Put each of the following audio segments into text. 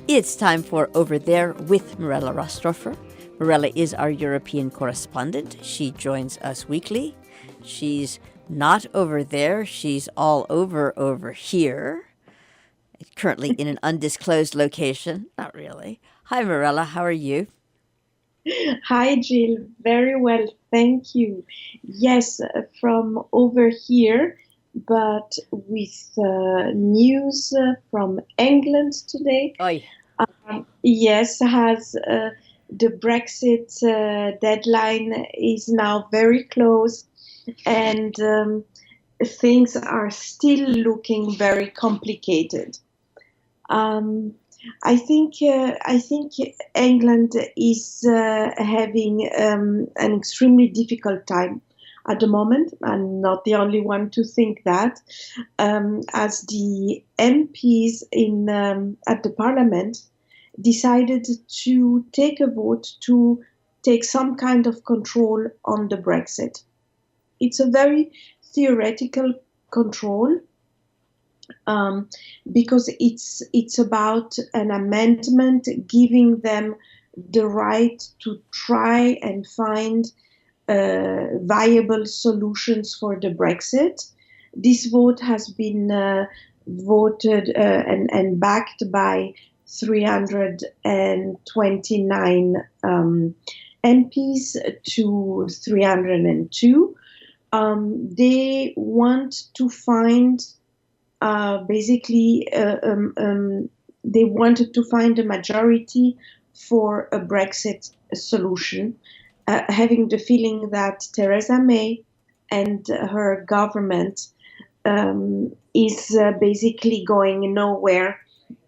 It's time for Over There with Mirella Rastorfer. Mirella is our European correspondent. She joins us weekly. She's not over there. She's all over here. Currently in an undisclosed location. Not really. Hi, Mirella. How are you? Hi, Jill. Very well, thank you. Yes, from over here, but with news from England today. Oi. Yes, has the Brexit deadline is now very close, and things are still looking very complicated. Um, I think England is having an extremely difficult time at the moment. I'm not the only one to think that, as the MPs in at the Parliament decided to take a vote to take some kind of control on the Brexit. It's a very theoretical control, um, because it's about an amendment giving them the right to try and find viable solutions for the Brexit. This vote has been voted and backed by 329 MPs to 302. They want to find basically, they wanted to find a majority for a Brexit solution, having the feeling that Theresa May and her government is basically going nowhere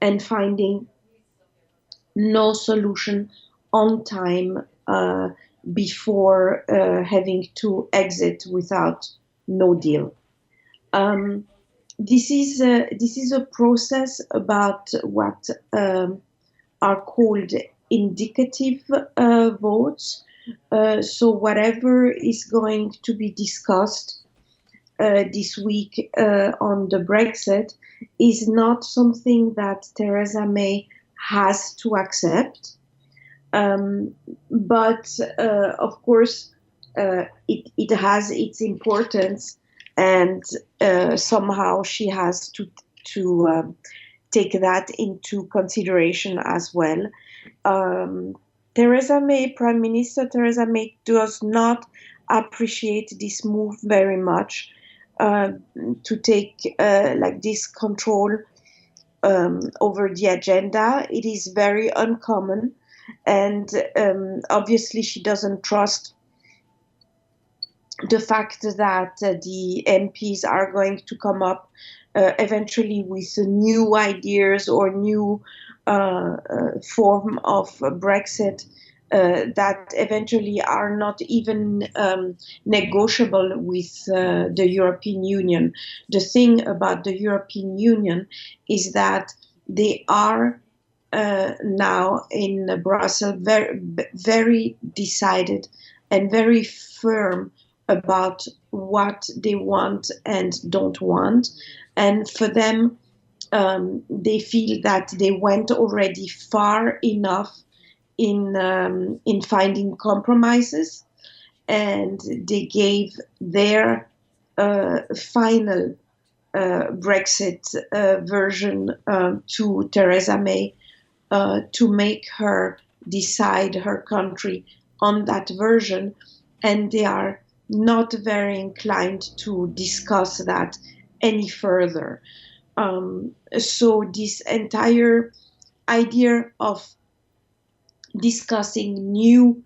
and finding no solution on time before having to exit without no deal. Um, this is a process about what are called indicative votes. So whatever is going to be discussed this week on the Brexit is not something that Theresa May has to accept. But of course, it has its importance, and somehow she has to take that into consideration as well. Um, Prime Minister Theresa May, does not appreciate this move very much, uh, to take like this control over the agenda. It is very uncommon, and obviously she doesn't trust the fact that the MPs are going to come up eventually with new ideas or new form of Brexit that eventually are not even negotiable with the European Union. The thing about the European Union is that they are now in Brussels very decided and very firm about what they want and don't want. And for them, they feel that they went already far enough in finding compromises, and they gave their final Brexit version to Theresa May to make her decide her country on that version, and they are not very inclined to discuss that any further. So this entire idea of discussing new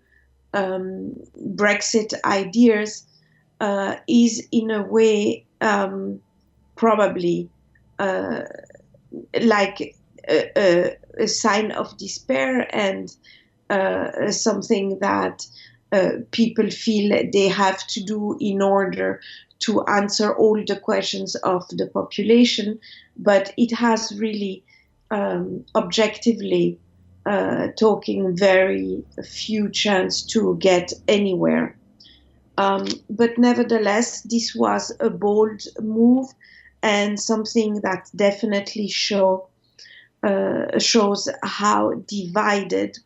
Brexit ideas is in a way probably uh, like a sign of despair, and something that people feel they have to do in order to answer all the questions of the population. But it has really, objectively talking, very few chance to get anywhere. But nevertheless, this was a bold move, and something that definitely show shows how divided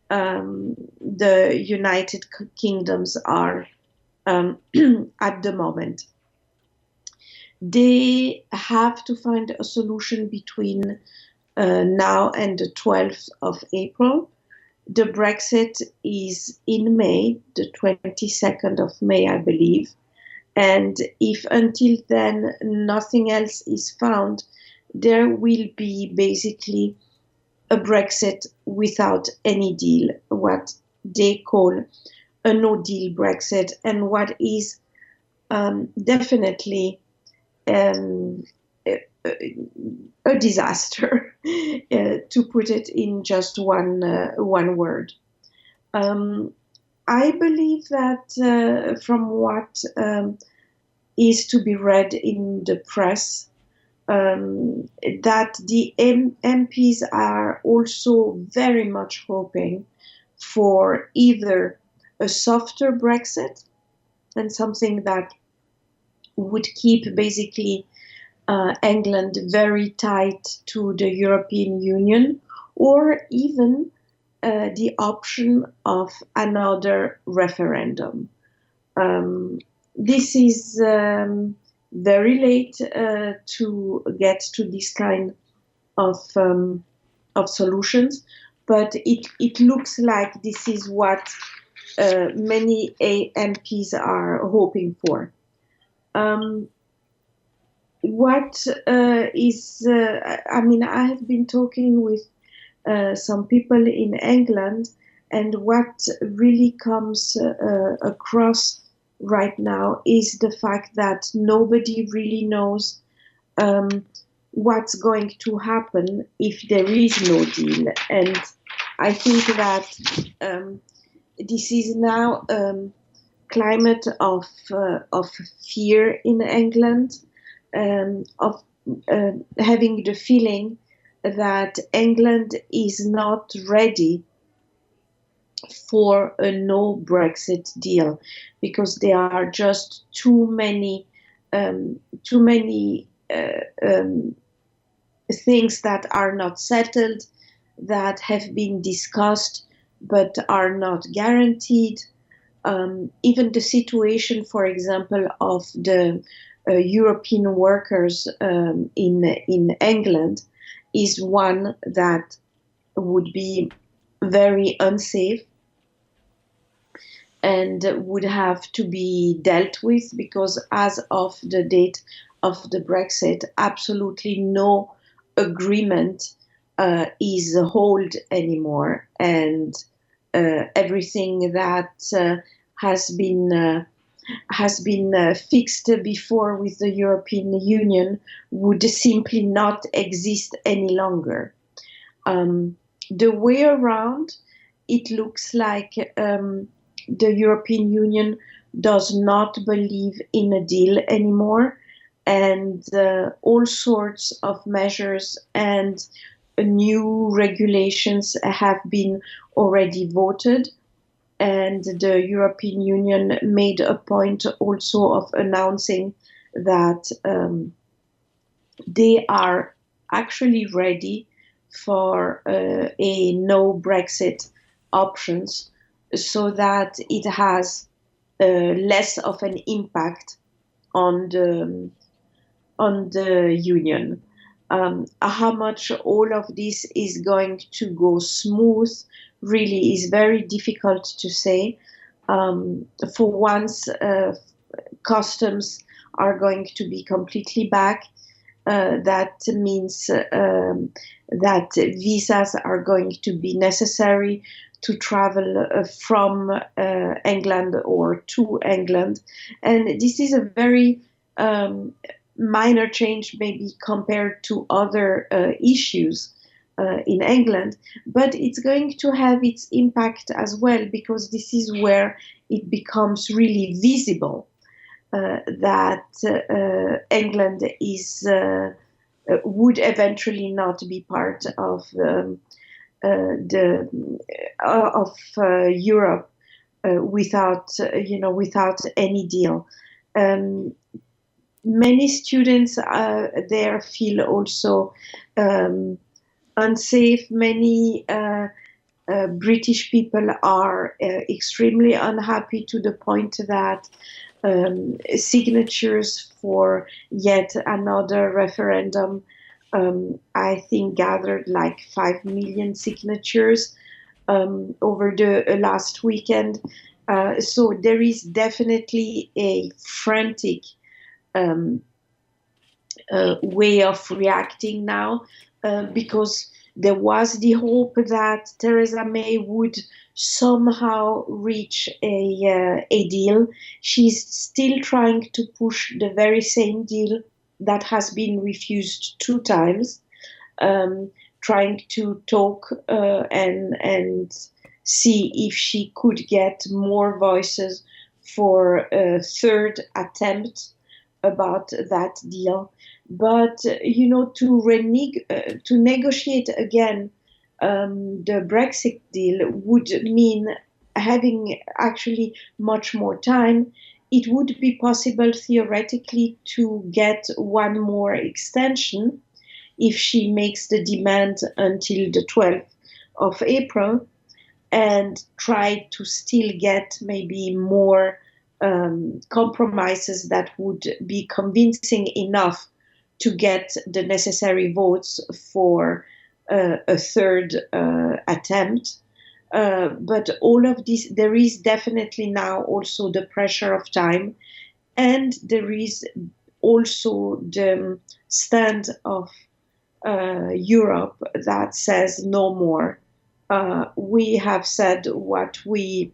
the United Kingdoms are at the moment. They have to find a solution between now and the 12th of April. The Brexit is in May, the 22nd of May, I believe. And if until then nothing else is found, there will be basically a Brexit without any deal, what they call a no-deal Brexit, and what is definitely a disaster, to put it in just one word. I believe that from what is to be read in the press, that the MPs are also very much hoping for either a softer Brexit and something that would keep basically England very tight to the European Union, or even the option of another referendum. This is very late to get to this kind of solutions, but it looks like this is what many MPs are hoping for. I have been talking with some people in England, and what really comes across right now is the fact that nobody really knows what's going to happen if there is no deal. And I think that this is now climate of fear in England, of having the feeling that England is not ready for a no Brexit deal, because there are just too many things that are not settled, that have been discussed but are not guaranteed. Even the situation, for example, of the European workers in England is one that would be very unsafe and would have to be dealt with, because as of the date of the Brexit, absolutely no agreement is hold anymore, and everything that has been fixed before with the European Union would simply not exist any longer. The way around, it looks like the European Union does not believe in a deal anymore, and all sorts of measures and new regulations have been already voted. And the European Union made a point also of announcing that they are actually ready for a no Brexit options, so that it has less of an impact on the union. How much all of this is going to go smooth really is very difficult to say. For once, customs are going to be completely back. That means that visas are going to be necessary to travel from England or to England. And this is a very minor change, maybe compared to other issues in England, but it's going to have its impact as well, because this is where it becomes really visible that England is would eventually not be part of Europe without any deal. Many students there feel also unsafe. Many British people are extremely unhappy to the point that signatures for yet another referendum, I think, gathered like 5 million signatures over the last weekend. So there is definitely a frantic um, way of reacting now, because there was the hope that Theresa May would somehow reach a deal. She's still trying to push the very same deal that has been refused 2 times, um, trying to talk and see if she could get more voices for a third attempt about that deal. But to negotiate again the Brexit deal would mean having actually much more time. It would be possible theoretically to get one more extension if she makes the demand until the 12th of April, and try to still get maybe more compromises that would be convincing enough to get the necessary votes for a third attempt. But all of this, there is definitely now also the pressure of time, and there is also the stand of Europe that says no more. We have said what we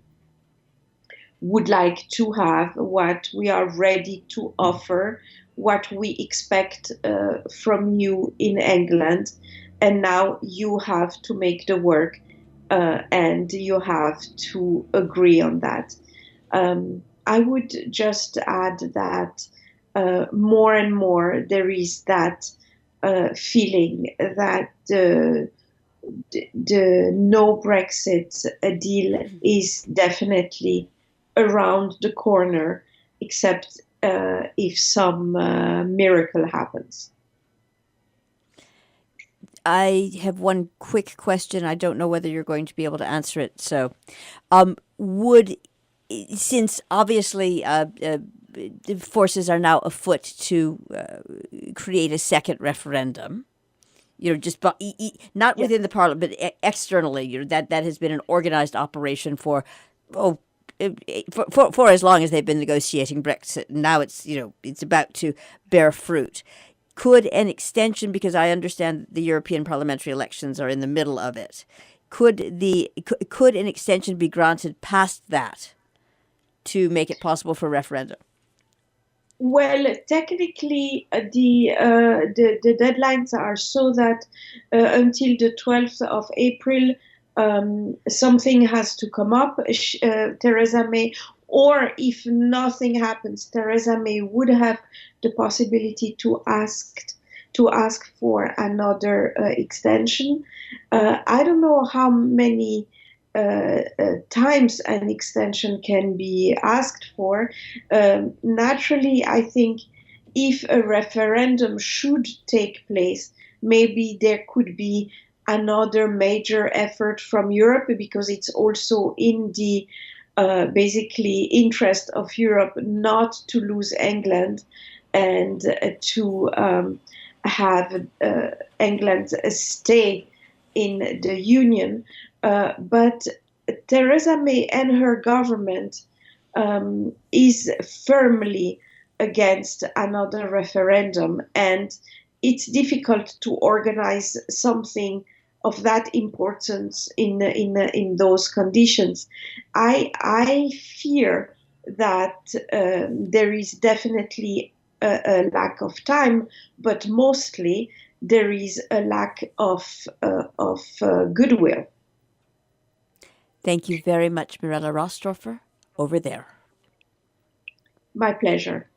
would like to have, what we are ready to offer, what we expect from you in England, and now you have to make the work, and you have to agree on that. I would just add that more and more there is that feeling that the no Brexit deal is definitely around the corner, except if some miracle happens. I have one quick question. I don't know whether you're going to be able to answer it. So, would, since obviously the forces are now afoot to create a second referendum, just not Yeah. within the parliament, but externally, that has been an organized operation for, oh, for as long as they've been negotiating Brexit. Now it's about to bear fruit. Could an extension, because I understand the European parliamentary elections are in the middle of it, could an extension be granted past that to make it possible for referendum? Well, technically, the deadlines are so that until the 12th of April, something has to come up. Theresa May, or if nothing happens, Theresa May would have the possibility to ask for another extension. I don't know how many times an extension can be asked for. Naturally, I think if a referendum should take place, maybe there could be another major effort from Europe, because it's also in the basically interest of Europe not to lose England, and to have England stay in the Union. But Theresa May and her government is firmly against another referendum, and it's difficult to organize something of that importance in those conditions. I fear that there is definitely a lack of time, but mostly there is a lack of goodwill. Thank you very much, Mirella Rastorfer, over there. My pleasure.